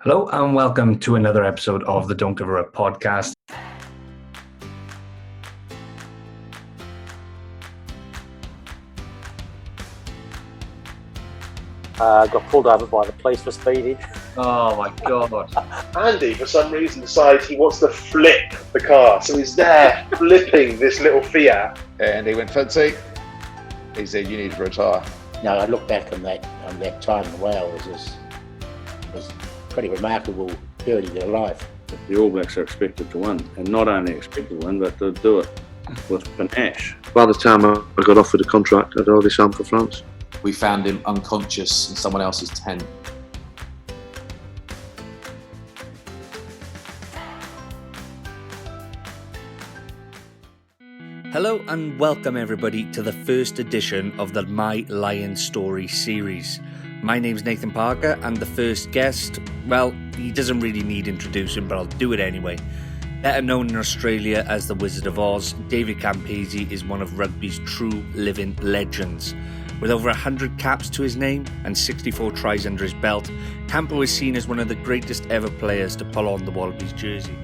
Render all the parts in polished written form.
Hello and welcome to another episode of the Don't Give a Rip podcast. Got pulled over by the police for speeding. Oh my God. Andy, for some reason, decides he wants to flip the car. So he's there flipping this little Fiat. And he went, Fancy. He said, you need to retire. No, I look back on that time in Wales was pretty remarkable period of their life. The All Blacks are expected to win, and not only expected to win, but to do it with panache. By the time I got offered a contract, I'd already signed for France. We found him unconscious in someone else's tent. Hello and welcome everybody to the first edition of the My Lion Story series. My name's Nathan Parker and the first guest, well, he doesn't really need introducing, but I'll do it anyway. Better known in Australia as the Wizard of Oz, David Campese is one of rugby's true living legends. With over 100 caps to his name and 64 tries under his belt, Campo is seen as one of the greatest ever players to pull on the Wallabies jersey.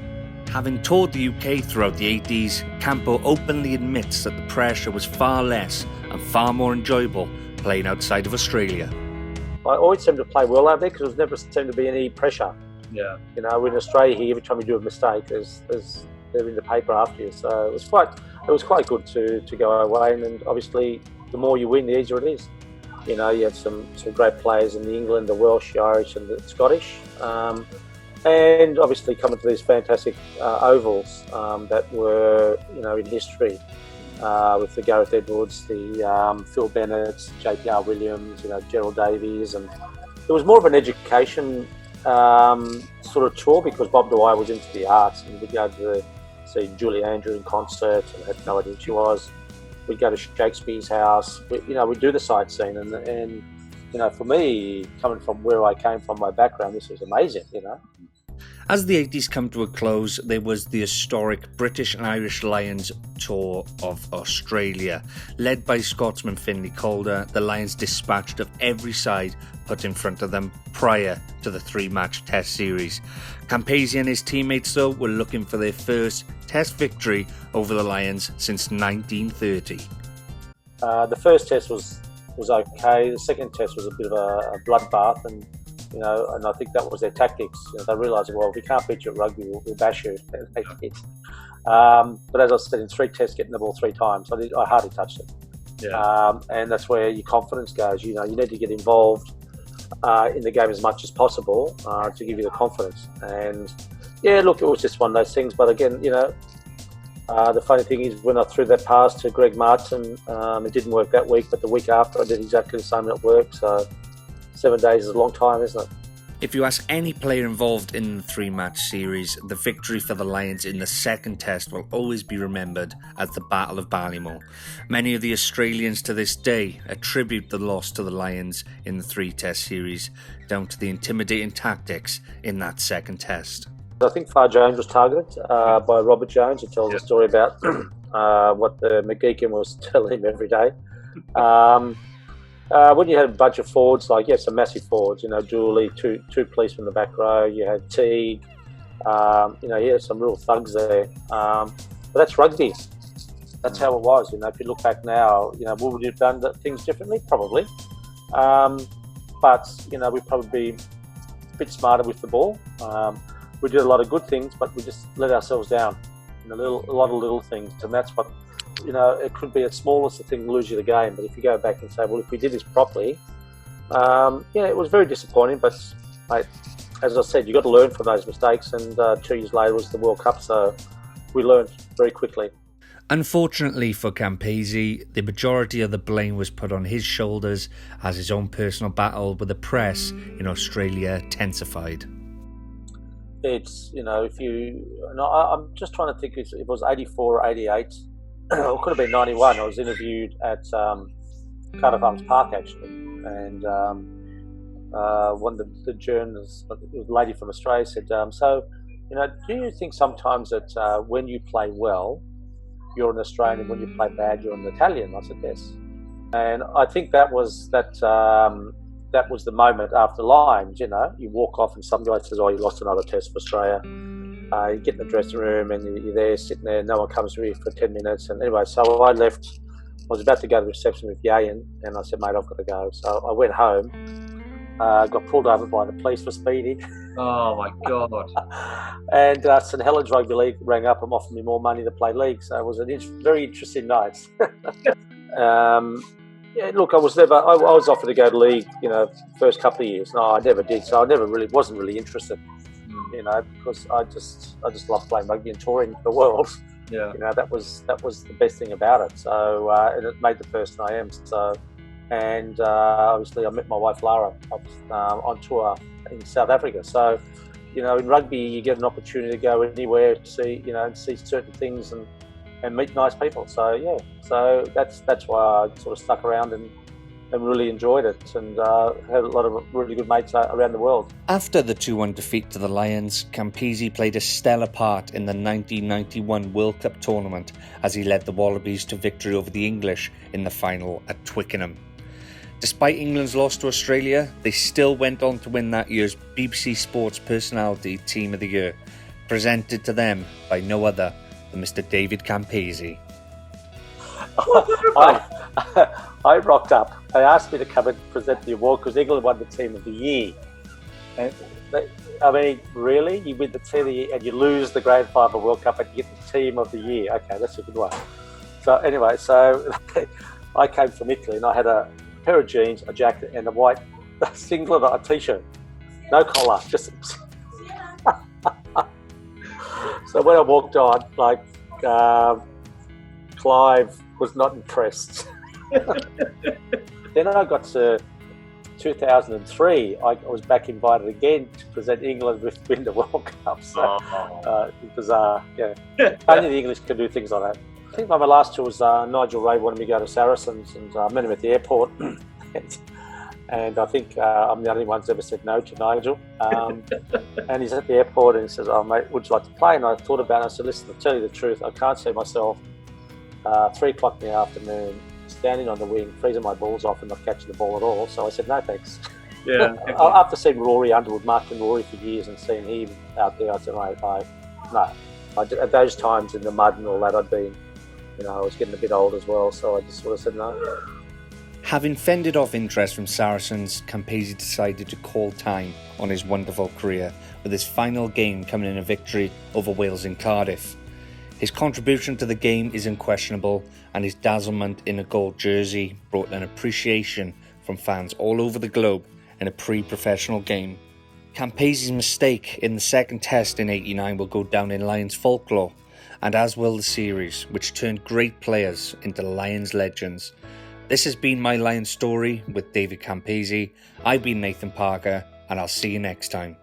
Having toured the UK throughout the 80s, Campo openly admits that the pressure was far less and far more enjoyable playing outside of Australia. I always seemed to play well out there because there never seemed to be any pressure. Yeah. You know, in Australia here, every time you do a mistake, there's they're in the paper after you. So it was quite good to go away, and obviously the more you win, the easier it is. You know, you have some great players in England, the Welsh, the Irish, and the Scottish. And obviously coming to these fantastic ovals that were, you know, in history with the Gareth Edwards, the Phil Bennett, JPR Williams, you know, Gerald Davies, and it was more of an education sort of tour because Bob Dwyer was into the arts, and we'd go to see Julie Andrew in concert, and I had no idea who she was. We'd go to Shakespeare's house. We'd do the sightseeing, and you know, for me, coming from where I came from, my background, this was amazing, you know. As the 80s come to a close, there was the historic British and Irish Lions tour of Australia. Led by Scotsman Finlay Calder, the Lions dispatched of every side put in front of them prior to the three-match test series. Campese and his teammates, though, were looking for their first test victory over the Lions since 1930. The first test was okay. The second test was a bit of a bloodbath, and you know, and I think that was their tactics. You know, they realised, well, if we can't beat you at rugby, we'll bash you. And they did. But as I said, in three tests, getting the ball three times, I hardly touched it. Yeah. And that's where your confidence goes. You know, you need to get involved in the game as much as possible to give you the confidence. And yeah, look, it was just one of those things. But again, you know, the funny thing is, when I threw that pass to Greg Martin, it didn't work that week, but the week after I did exactly the same at work. So 7 days is a long time, isn't it? If you ask any player involved in the three-match series, the victory for the Lions in the second test will always be remembered as the Battle of Ballymore. Many of the Australians to this day attribute the loss to the Lions in the three-test series down to the intimidating tactics in that second test. I think Far Jones was targeted by Robert Jones, who tells a story about what the McGeechan was telling him every day. When you had a bunch of forwards, like, yes, some massive forwards, you know, Dooley, two policemen in the back row, you had Teague, you know, you had some real thugs there. But that's rugby. That's how it was, you know. If you look back now, you know, would we have done things differently? Probably. But, you know, we'd probably be a bit smarter with the ball. We did a lot of good things, but we just let ourselves down in a lot of little things. And that's what, you know, it could be as small as the thing lose you the game. But if you go back and say, well, if we did this properly, yeah, it was very disappointing. But, mate, as I said, you've got to learn from those mistakes. And 2 years later was the World Cup, so we learned very quickly. Unfortunately for Campese, the majority of the blame was put on his shoulders as his own personal battle with the press in Australia intensified. It's, you know, I'm just trying to think if it was 84 or 88, or it could have been 91. I was interviewed at Cardiff Arms Park, actually, and one of the journalists, a lady from Australia, said, so, you know, do you think sometimes that when you play well, you're an Australian, and when you play bad, you're an Italian? I said, yes. And I think that was that that was the moment after Lions. You know, you walk off and some guy says, "Oh, you lost another test for Australia." You get in the dressing room and you're there sitting there. No one comes to you for 10 minutes. And anyway, so I left. I was about to go to the reception with Ieuan, and I said, "Mate, I've got to go." So I went home. Got pulled over by the police for speeding. Oh my God. And St Helens Rugby League rang up and offered me more money to play league. So it was a very interesting night. Yeah, look, I was offered to go to league, first couple of years. No, I never did. So I wasn't really interested, because I just love playing rugby and touring the world. Yeah. That was the best thing about it. So and it made the person I am. So. And obviously, I met my wife Lara on tour in South Africa. So, in rugby, you get an opportunity to go anywhere to see, and see certain things and meet nice people. So yeah, so that's why I sort of stuck around and really enjoyed it, and had a lot of really good mates around the world. After the 2-1 defeat to the Lions, Campese played a stellar part in the 1991 World Cup tournament as he led the Wallabies to victory over the English in the final at Twickenham. Despite England's loss to Australia, they still went on to win that year's BBC Sports Personality Team of the Year, presented to them by no other than Mr. David Campese. I rocked up. They asked me to come and present the award because England won the Team of the Year. And really? You win the Team of the Year and you lose the Grand Final World Cup and you get the Team of the Year. Okay, that's a good one. So anyway, I came from Italy and I had a pair of jeans, a jacket, and a white singlet, a t-shirt, no collar. Just so when I walked on, Clive was not impressed. Then I got to 2003. I was back invited again to present England with win the World Cup. So it was only the English can do things like that. I think my last tour was Nigel Ray wanted me to go to Saracens, and I met him at the airport. And I think I'm the only one who's ever said no to Nigel. And he's at the airport and he says, "Oh mate, would you like to play?" And I thought about it. I said, "Listen, to tell you the truth, I can't see myself 3 o'clock in the afternoon standing on the wing, freezing my balls off and not catching the ball at all." So I said, "No thanks." Yeah. After seeing Rory Underwood, marking Rory for years and seeing him out there, I said, no. At those times in the mud and all that, I'd been, I was getting a bit old as well, so I just sort of said no. Having fended off interest from Saracens, Campese decided to call time on his wonderful career, with his final game coming in a victory over Wales in Cardiff. His contribution to the game is unquestionable, and his dazzlement in a gold jersey brought an appreciation from fans all over the globe in a pre-professional game. Campese's mistake in the second test in '89 will go down in Lions folklore, and as will the series, which turned great players into Lions legends. This has been my Lions story with David Campese. I've been Nathan Parker, and I'll see you next time.